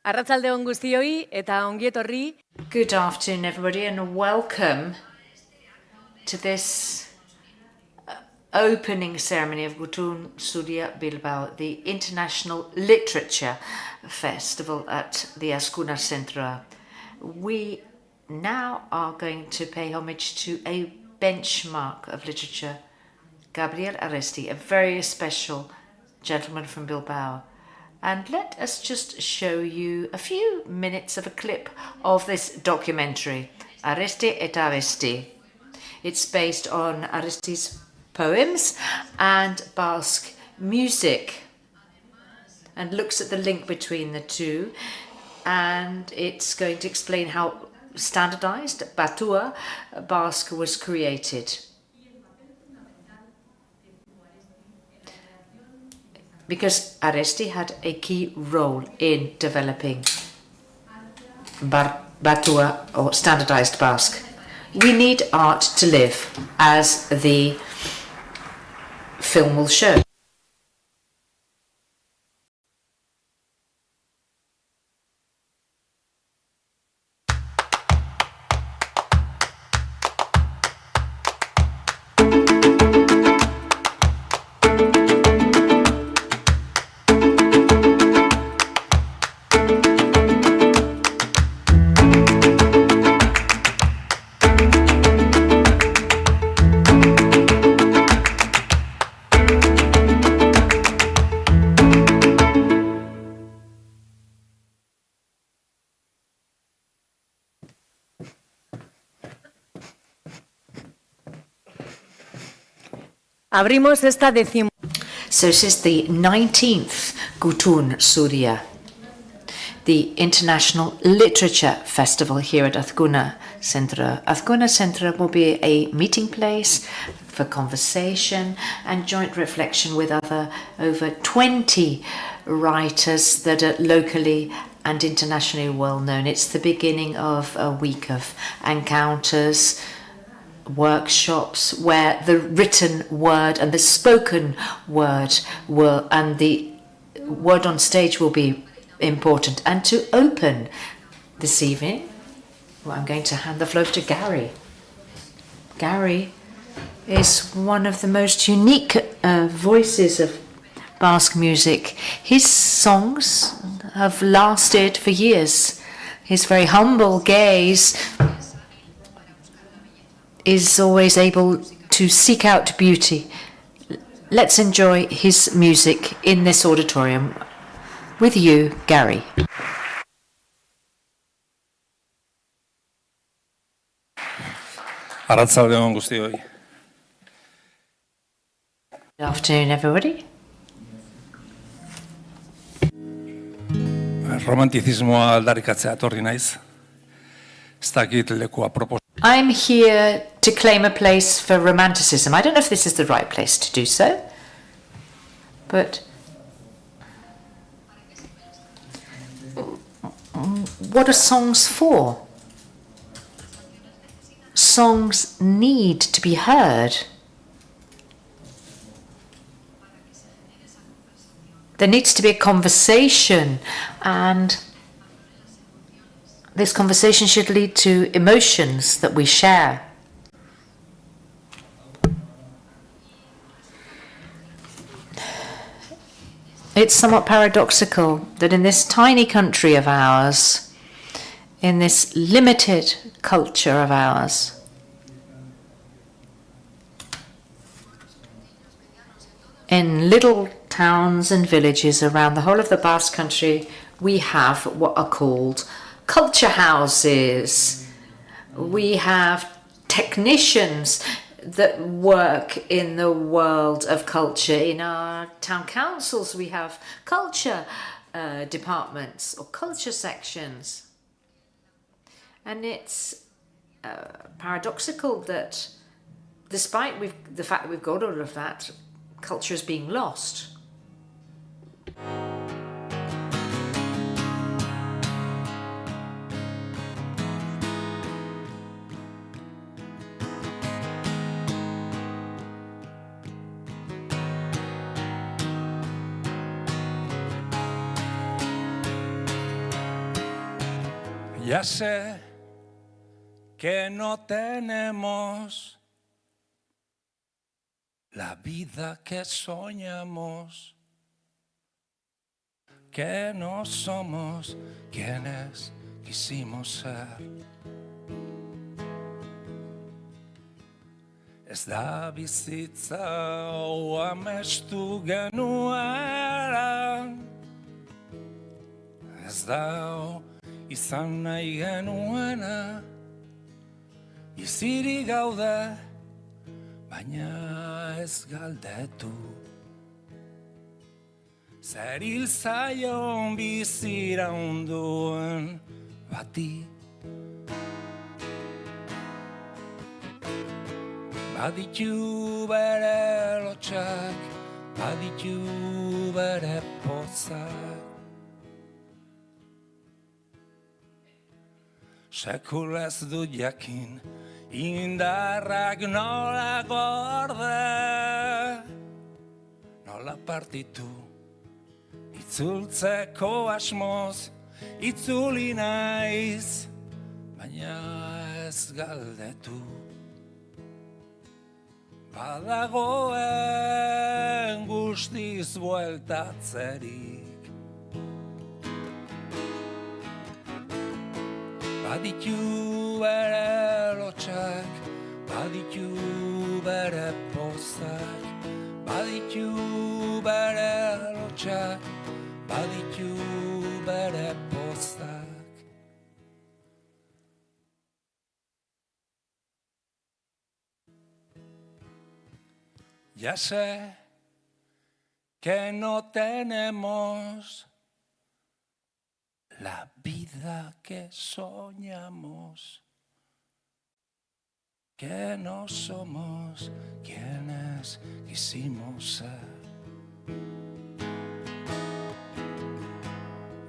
Arratsalde on guztioi eta ongietorri. Good afternoon, everybody, and welcome to this opening ceremony of Gutun, Zuria, Bilbao, the International Literature Festival at the Azkuna Centro. We now are going to pay homage to a benchmark of literature, Gabriel Aresti, a very special gentleman from Bilbao. And let us just show you a few minutes of a clip of this documentary, Aresti et Avesti. It's based on Aresti's poems and Basque music and looks at the link between the two. And it's going to explain how standardized Batua Basque was created. Because Aresti had a key role in developing Batua, or standardized Basque. We need art to live, as the film will show. Abrimos esta So this is the 19th Gutun Zuria, the International Literature Festival here at Azkuna Centro. Azkuna Centro will be a meeting place for conversation and joint reflection with over 20 writers that are locally and internationally well known. It's the beginning of a week of encounters, workshops where the written word and the spoken word and the word on stage will be important. And to open this evening, I'm going to hand the floor to Gary. Gary is one of the most unique voices of Basque music. His songs have lasted for years. His very humble gaze is always able to seek out beauty. Let's enjoy his music in this auditorium. With you, Gary. Arratsalde on guztioi. Good afternoon, everybody. Romantizismoa aldarrikatzea etorri naiz. Ez dakit lekua I'm here to claim a place for romanticism. I don't know if this is the right place to do so, but what are songs for? Songs need to be heard. There needs to be a conversation, and this conversation should lead to emotions that we share. It's somewhat paradoxical that in this tiny country of ours, in this limited culture of ours, in little towns and villages around the whole of the Basque country, we have what are called culture houses. We have technicians that work in the world of culture. In our town councils, we have culture departments or culture sections. And it's paradoxical that despite the fact that we've got all of that, culture is being lost. Ya sé que no tenemos la vida que soñamos, que no somos quienes quisimos ser. Ez da bizitza hau amestu genuela, ez da hau izan nahi genuena, bizirik gaude, baina ez galdetu. Zer hil zaion bizira onduen bati. Baditu bere lotxak, baditu bere pozak. Sekul ez dut jakin, indarrak nola gorde, nola partitu, itzultzeko asmoz, itzuli naiz, baina ez galdetu. Badagoen guztiz bueltatzerik. Baditu bere lotxak, baditu bere pozak, baditu bere lotxak, baditu bere pozak. Ya sé que no tenemos la vida que soñamos, que no somos quienes quisimos ser.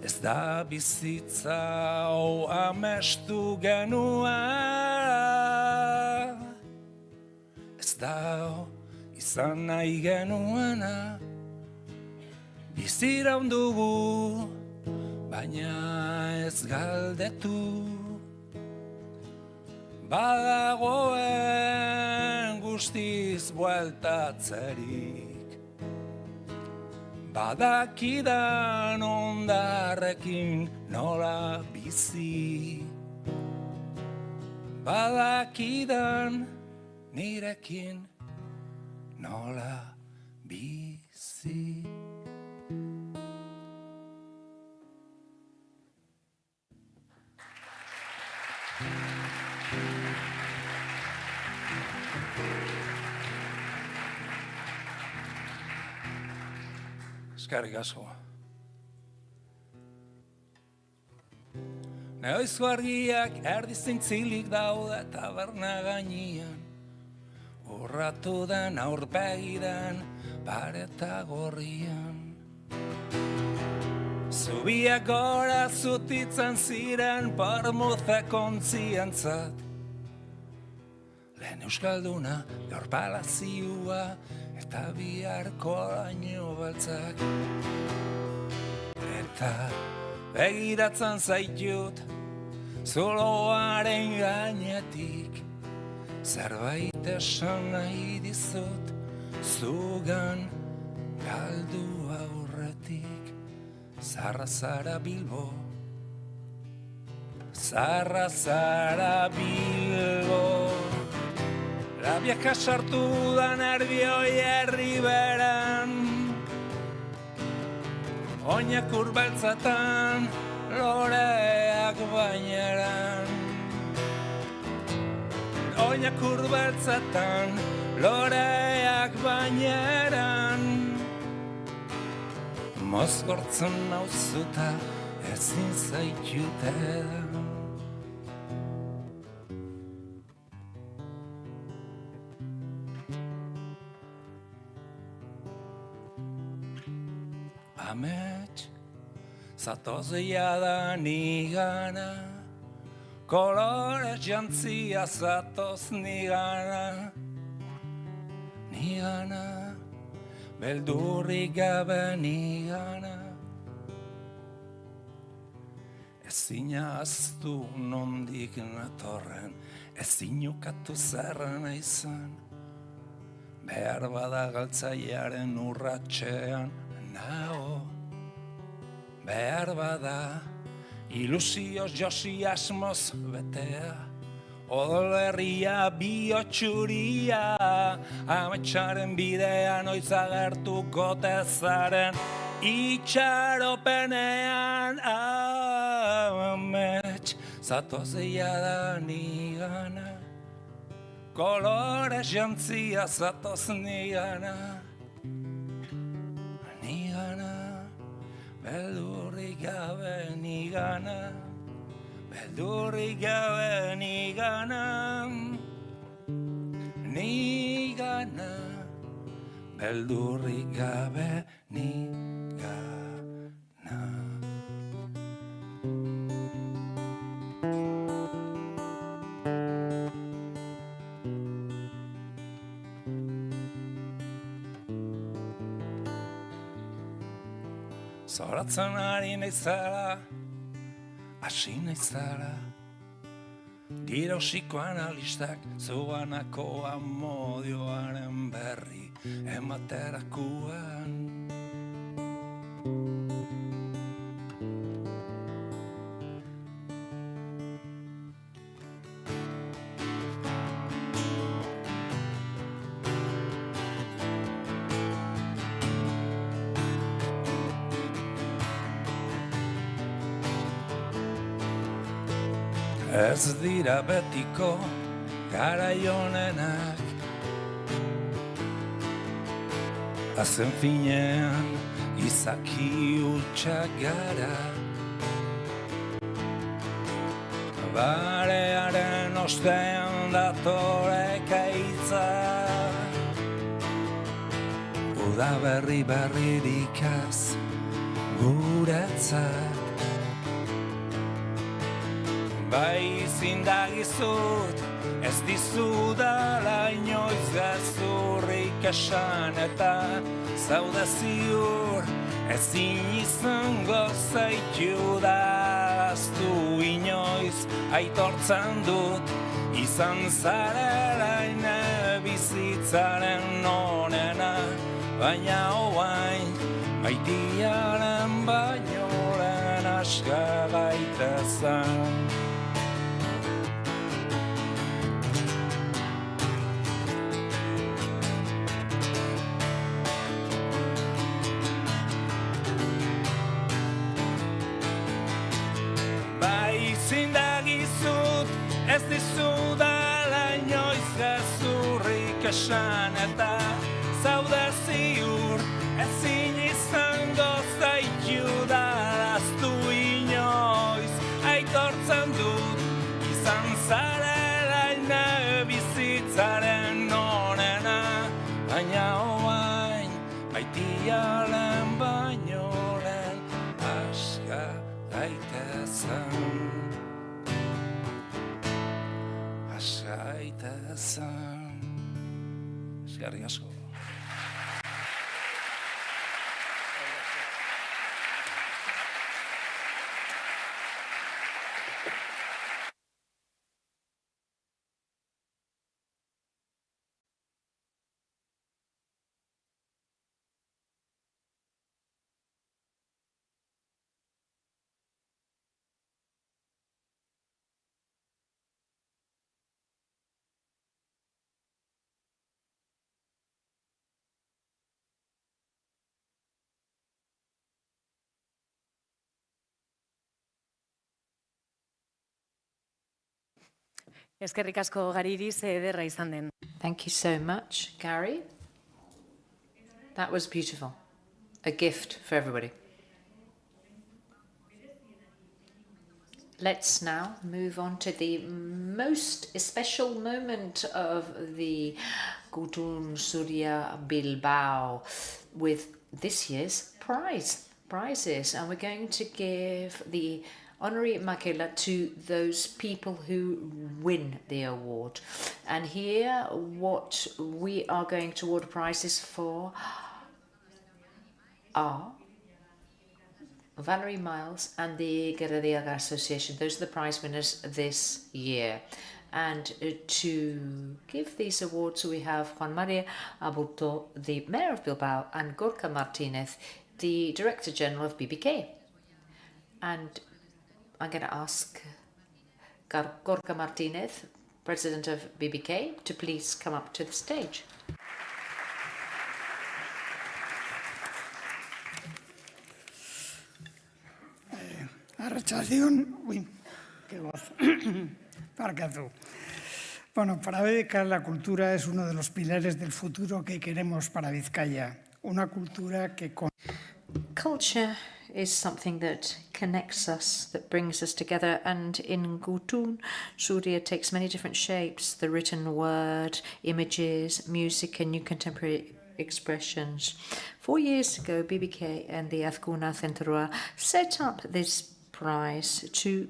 Ez da bizitza hau amestu genuela, ez da hau izan nahi genuena, bizira ondugu, baina ez galdetu. Badagoen guztiz bueltatzerik, badakidan ondarrekin nola bizi, badakidan nirekin nola bizi. Eskerrik asko. Neoizko argiak erdi zintzilik daude taberna gainean, urratu den aurpegiren pareta gorrian. Zubiak gora zutitzen ziren parmuze kontzientzat, lehen euskalduna gaur palazioa eta biharko laino beltzak. Eta begiratzen zaitut zuloaren gainetik, zerbait esan nahi dizut zugan galdu aurretik. Zarra zara Bilbo, zarra zara Bilbo, labiaka sartu da nervioi herriberan, oinak urbeltzatan, loreak baineran. Oinak urbeltzatan, loreak baineran. Mozgortzen nauzuta ezin zaitute da. Amets, zatoz da nigana, kolorez jantzia zatoz nigana, nigana, beldurrik gabe nigana. ezin ahaztu nondik natorren, ezin ukatu zerrena izan. Behar bada galtzailearen urratxean nago, behar bada ilusioz josi asmoz betea, odol herria bihotxuria, ametsaren bidean oiz agertuko tezaren itxaropenean amets, zatoz eia da nigana, kolores jantzia zatoz nigana, beldurrik gabe nigana, beldurrik gabe nigana, nigana, beldurrik gabe nigana. Zoratzen ari naizara, hasi naizara, dira psikoanalistak zuganako amodioaren berri ematerakuan. Ez dira betiko garai honenak, azken finean izaki hutsak gara. Barearen ostean datore ekaitza, uda berririkaz guretzat. Bai zindagizut, ez dizudala inoiz gezurrik esan, eta zaude ziur, ezin izango zaitu da aztu inoiz. Aitortzen dut, izan zarela ine bizitzaren onena, baina oain, maitiaren baino lehen aska gaitezan. Zindagizut, ez dizudala inoiz gezurrik esan, eta zaude ziur, ezin izango zaitu daraztu inoiz. Aitortzen dut, izan zarela ine bizitzaren onena, baina oain, maitiaren baino lehen aska gaitezan. Gaitezan. Eskerrik asko. Eskerrik asko Gariri, ze ederra izan den. Thank you so much, Gary. That was beautiful. A gift for everybody. Let's now move on to the most special moment of the Gutun Zuria Bilbao with this year's prizes. And we're going to give the honorary Makela to those people who win the award. And here, what we are going to award prizes for are Valerie Miles and the Gerediaga Association. Those are the prize winners this year. And to give these awards, we have Juan Maria Aburto, the Mayor of Bilbao, and Gorka Martinez, the Director General of BBK. And I'm going to ask Gorka Martinez, President of BBK, to please come up to the stage. Arratsaldeon, uy, qué voz. Barkatu. Bueno, para BBK la cultura es uno de los pilares del futuro que queremos para Vizcaya. Una cultura que Culture is something that connects us, that brings us together, and in Gutun, Zuria takes many different shapes: the written word, images, music, and new contemporary expressions. 4 years ago, BBK and the Azkuna Centroa set up this prize to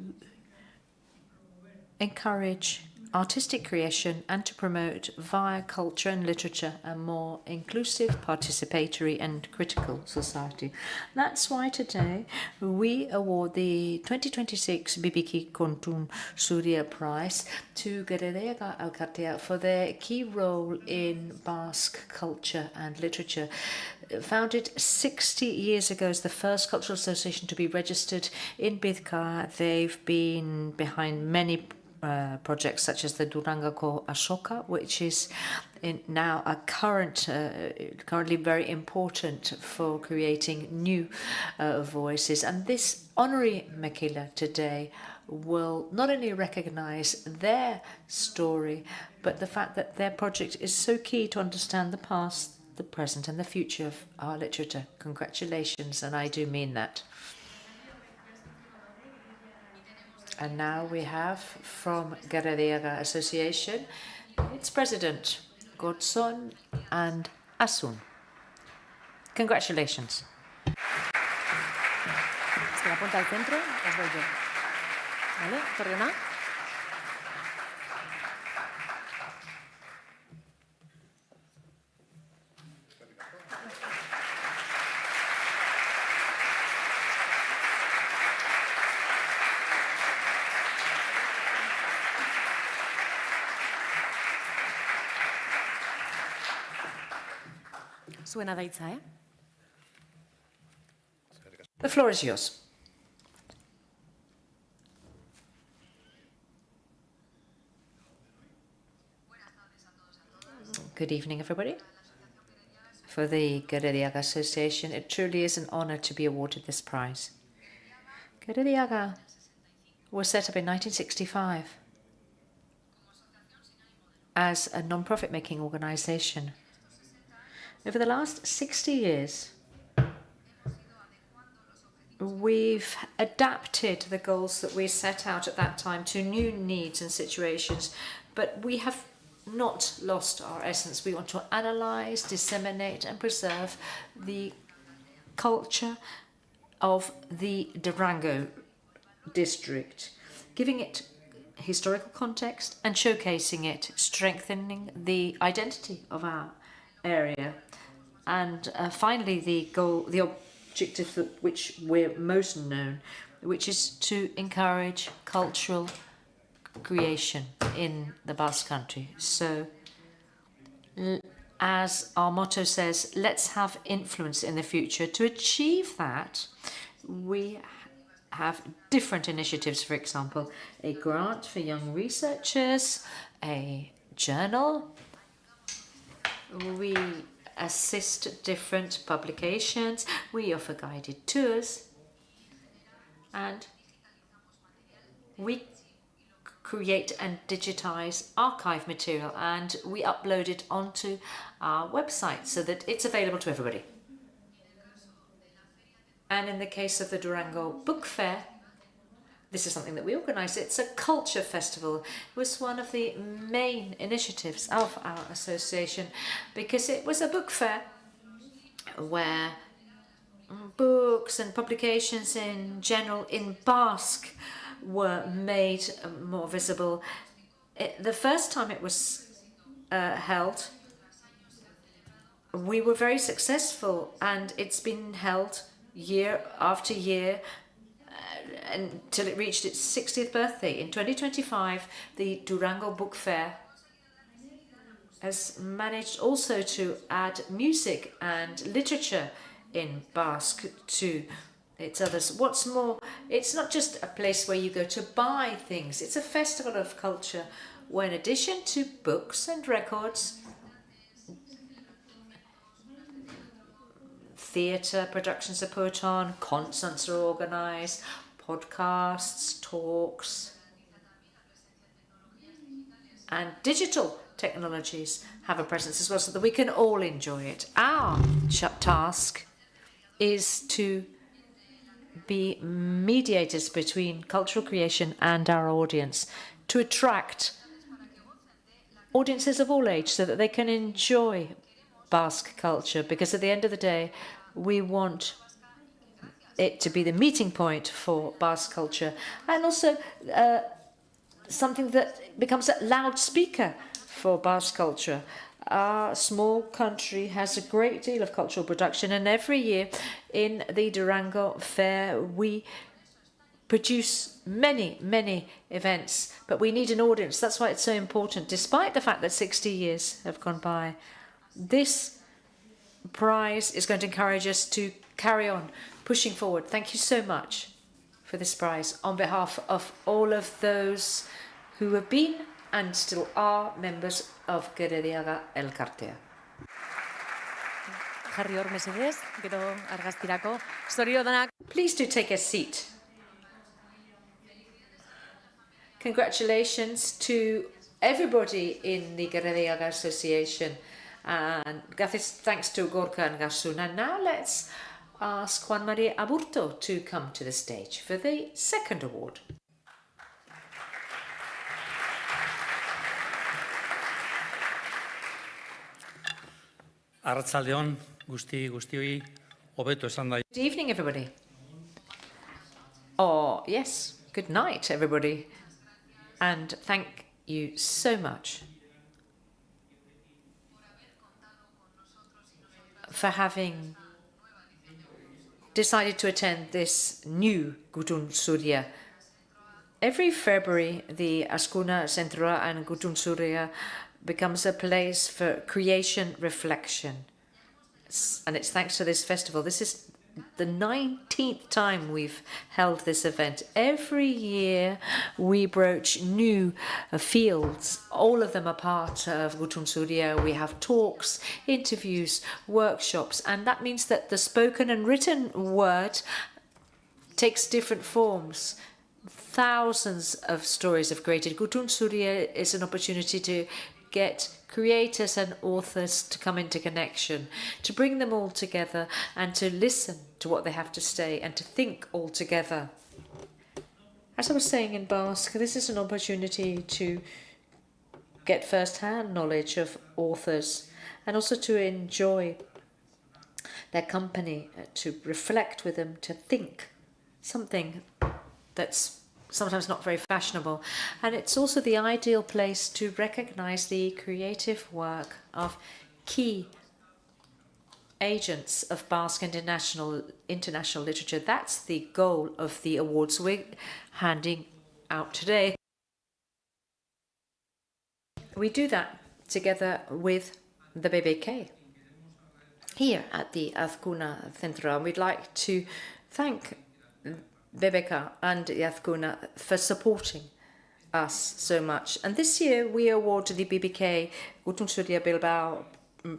encourage artistic creation and to promote via culture and literature a more inclusive, participatory and critical society. That's why today we award the 2026 BBK Kontun Zuria Prize to Gerediaga Alkatea for their key role in Basque culture and literature. Founded 60 years ago as the first cultural association to be registered in Bizkaia, they've been behind many projects such as the Durangako Ashoka, which is now a currently very important for creating new voices. And this honorary Mekila today will not only recognize their story, but the fact that their project is so key to understand the past, the present and the future of our literature. Congratulations, and I do mean that. And now we have from Gerediaga Association its president, Gutun and Asun. Congratulations. Espera, ponte al centro, os doy yo. ¿Vale? ¿Perdona? Zuena da hitza, eh? The floor is yours. Good evening, everybody. For the Gerediaga Association, it truly is an honor to be awarded this prize. Gerediaga was set up in 1965 as a non-profit making organization. Over the last 60 years, we've adapted the goals that we set out at that time to new needs and situations, but we have not lost our essence. We want to analyze, disseminate and preserve the culture of the Durango district, giving it historical context and showcasing it, strengthening the identity of our area. And finally, the goal, the objective for which we're most known, which is to encourage cultural creation in the Basque Country. So, as our motto says, let's have influence in the future. To achieve that, we have different initiatives, for example, a grant for young researchers, a journal. We assist different publications, we offer guided tours, and we create and digitize archive material and we upload it onto our website so that it's available to everybody. And in the case of the Durango Book Fair, this is something that we organize. It's a culture festival. It was one of the main initiatives of our association because it was a book fair where books and publications in general in Basque were made more visible. The first time it was held, we were very successful, and it's been held year after year until it reached its 60th birthday. In 2025, the Durango Book Fair has managed also to add music and literature in Basque to its others. What's more, it's not just a place where you go to buy things, it's a festival of culture where, in addition to books and records, theatre productions are put on, concerts are organised, podcasts, talks, and digital technologies have a presence as well, so that we can all enjoy it. Our task is to be mediators between cultural creation and our audience, to attract audiences of all age so that they can enjoy Basque culture, because at the end of the day, we want it to be the meeting point for Basque culture, and also something that becomes a loudspeaker for Basque culture. Our small country has a great deal of cultural production, and every year in the Durango Fair we produce many events, but we need an audience. That's why it's so important. Despite the fact that 60 years have gone by, this prize is going to encourage us to carry on pushing forward. Thank you so much for this prize on behalf of all of those who have been and still are members of Gerediaga Elkartea. Jarri hor mesedez, gero argaztirako. Zorionak. Please do take a seat. Congratulations to everybody in the Gerediaga Association, and thanks to Gorka and Gasun. And now let's ask Juan Maria Aburto to come to the stage for the second award. Arratsaldeon guztioi, hobeto esan da. Good evening, everybody. Oh, yes, good night, everybody. And thank you so much for having decided to attend this new Gutun Zuria. Every February, the Azkuna Zentroa and Gutun Zuria becomes a place for creation reflection. And it's thanks to this festival. This is the 19th time we've held this event. Every year we broach new fields. All of them are part of Gutun Zuria. We have talks, interviews, workshops, and that means that the spoken and written word takes different forms. Thousands of stories have created. Gutun Zuria is an opportunity to get creators and authors to come into connection, to bring them all together and to listen to what they have to say and to think all together. As I was saying in Basque, this is an opportunity to get first-hand knowledge of authors and also to enjoy their company, to reflect with them, to think something that's sometimes not very fashionable. And it's also the ideal place to recognize the creative work of key agents of Basque and international literature. That's the goal of the awards we're handing out today. We do that together with the BBK here at the Azkuna Zentroa. We'd like to thank BBK and Azkuna for supporting us so much. And this year we awarded the BBK Gutun Zuria Bilbao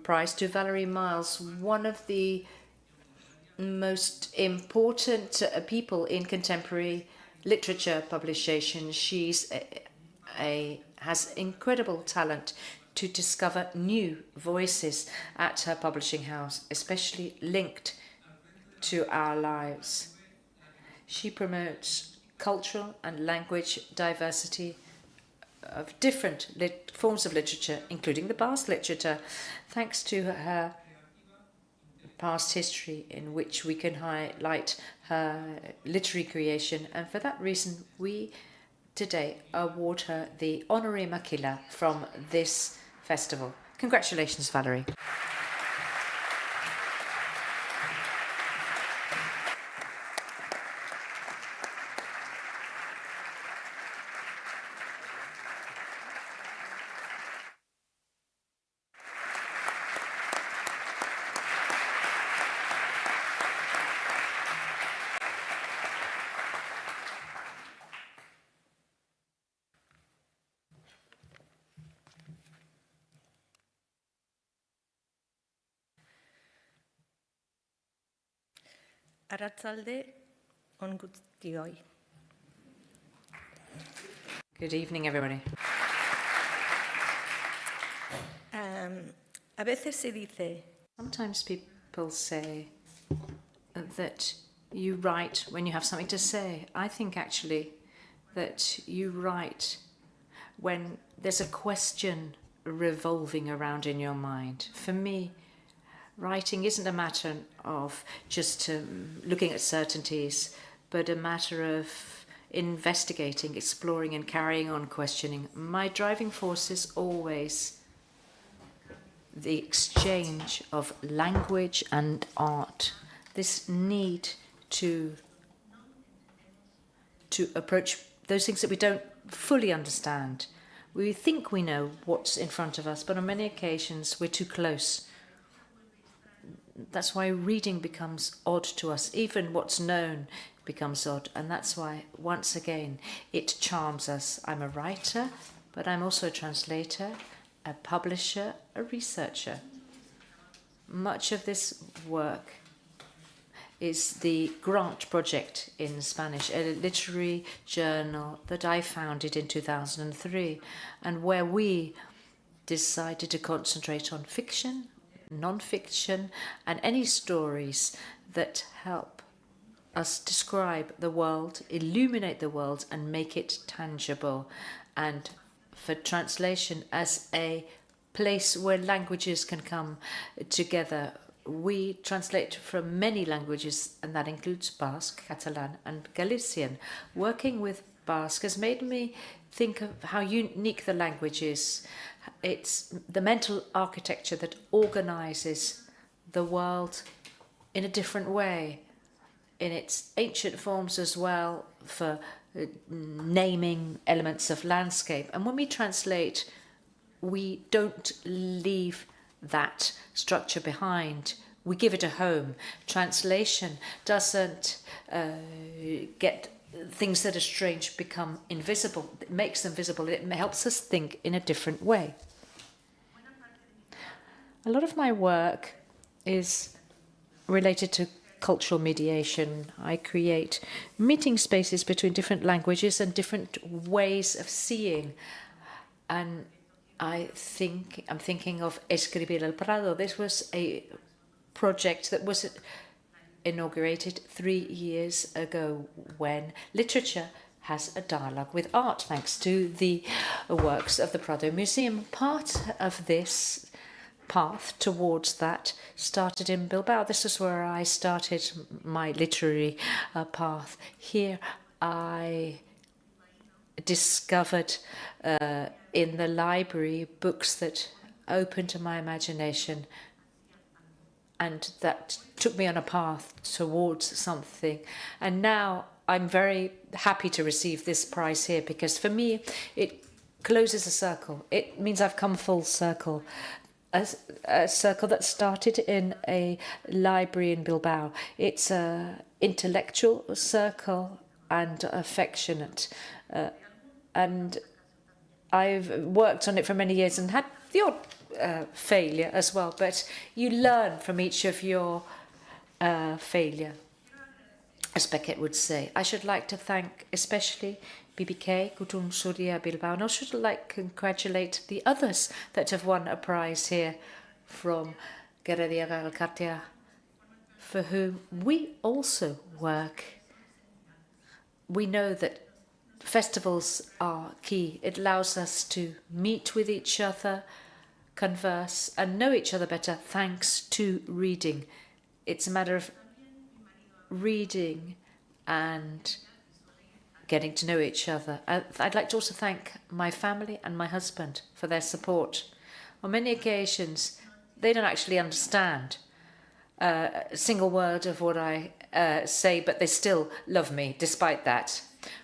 prize to Valerie Miles, one of the most important people in contemporary literature publication. She's has incredible talent to discover new voices at her publishing house, especially linked to our lives. She promotes cultural and language diversity of different forms of literature, including the Basque literature, thanks to her past history in which we can highlight her literary creation. And for that reason, we today award her the Honorary Maquila from this festival. Congratulations, Valerie. Arratsalde on guztioi. Good evening, everybody. A veces se dice Sometimes people say that you write when you have something to say. I think actually that you write when there's a question revolving around in your mind. For me, writing isn't a matter of just looking at certainties, but a matter of investigating, exploring, and carrying on questioning. My driving force is always the exchange of language and art. This need to approach those things that we don't fully understand. We think we know what's in front of us, but on many occasions we're too close. That's why reading becomes odd to us. Even what's known becomes odd. And that's why, once again, it charms us. I'm a writer, but I'm also a translator, a publisher, a researcher. Much of this work is the Grant Project in Spanish, a literary journal that I founded in 2003, and where we decided to concentrate on fiction, non-fiction, and any stories that help us describe the world, illuminate the world, and make it tangible. And for translation as a place where languages can come together. We translate from many languages, and that includes Basque, Catalan, and Galician. Working with Basque has made me think of how unique the language is. It's the mental architecture that organizes the world in a different way, in its ancient forms as well, for naming elements of landscape. And when we translate, we don't leave that structure behind. We give it a home. Translation doesn't get things that are strange become invisible. It makes them visible. It helps us think in a different way. A lot of my work is related to cultural mediation. I create meeting spaces between different languages and different ways of seeing. And I'm thinking of Escribir el Prado. This was a project that was inaugurated 3 years ago, when literature has a dialogue with art, thanks to the works of the Prado Museum. Part of this path towards that started in Bilbao. This is where I started my literary path. Here I discovered in the library books that opened to my imagination, and that took me on a path towards something. And now I'm very happy to receive this prize here, because for me it closes a circle. It means I've come full circle. A circle that started in a library in Bilbao. It's an intellectual circle and affectionate. And I've worked on it for many years and had the odd failure as well. But you learn from each of your failure, as Beckett would say. I should like to thank especially BBK, Gutun, Zuria, Bilbao, and I should like to congratulate the others that have won a prize here from Guerrilla Alcatia, for whom we also work. We know that festivals are key. It allows us to meet with each other, converse, and know each other better thanks to reading. It's a matter of reading and getting to know each other. I'd like to also thank my family and my husband for their support. On many occasions, they don't actually understand a single word of what I say, but they still love me despite that.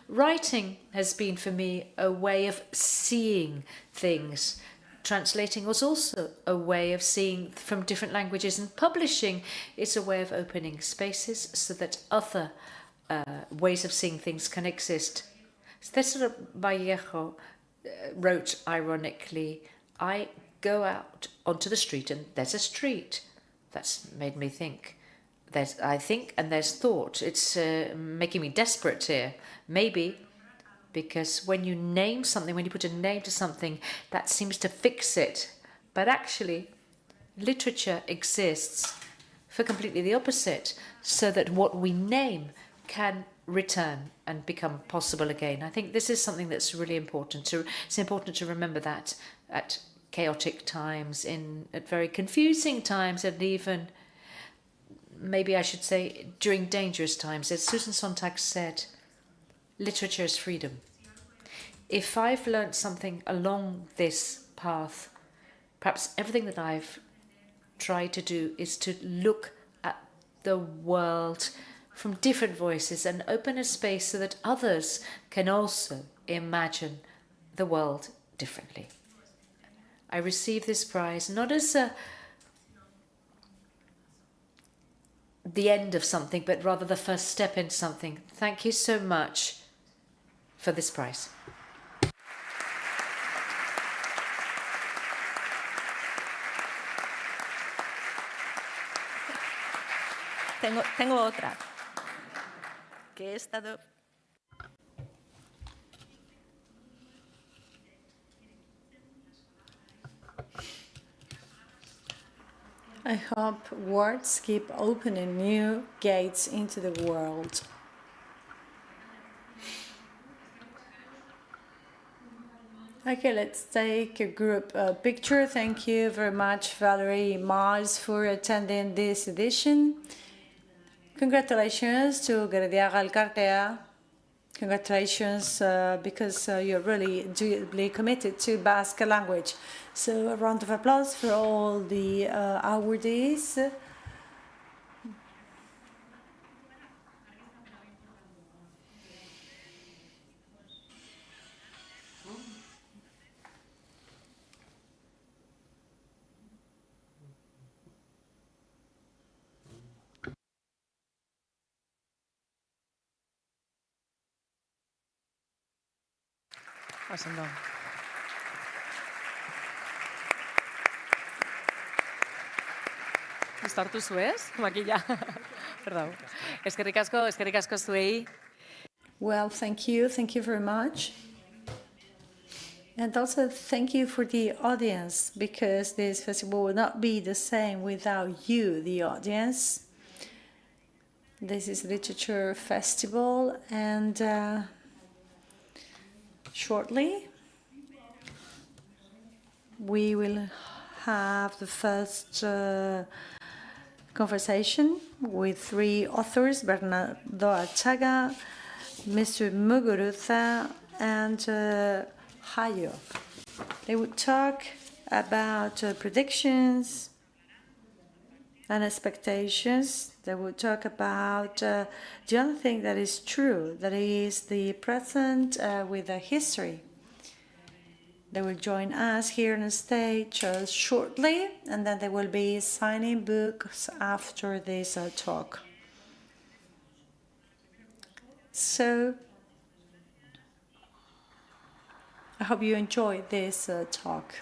Writing has been for me a way of seeing things. Translating was also a way of seeing from different languages, and publishing is a way of opening spaces so that other ways of seeing things can exist. César Vallejo wrote ironically, I go out onto the street and there's a street. That's made me think. there's, I think, and there's thought. It's making me desperate here. Maybe because when you name something, when you put a name to something, that seems to fix it. But actually, literature exists for completely the opposite, so that what we name can return and become possible again. I think this is something that's really important. It's important to remember that at chaotic times, at very confusing times, and even, maybe I should say, during dangerous times. As Susan Sontag said, literature is freedom. If I've learned something along this path, perhaps everything that I've tried to do is to look at the world from different voices and open a space so that others can also imagine the world differently. I received this prize not as the end of something, but rather the first step in something. Thank you so much for this prize. Tengo otra. Que he estado... I hope words keep opening new gates into the world. Okay, let's take a group picture. Thank you very much, Valerie Mars, for attending this edition. Congratulations to Gerdiaga Alcartea. Congratulations, because you're really deeply committed to Basque language. So a round of applause for all the awardees. Ondo. Uztartu zu ez, makila. Perdón. Eskerrik asko zuei. Well, thank you very much. And also thank you for the audience, because this festival would not be the same without you, the audience. This is Literature Festival, and shortly we will have the first conversation with three authors, Bernardo Achaga, Mr. Muguruza, and Hayo. They would talk about predictions and expectations. They would talk about the only thing that is true, that is the present with the history. They will join us here on the stage shortly, and then they will be signing books after this talk. So I hope you enjoyed this talk.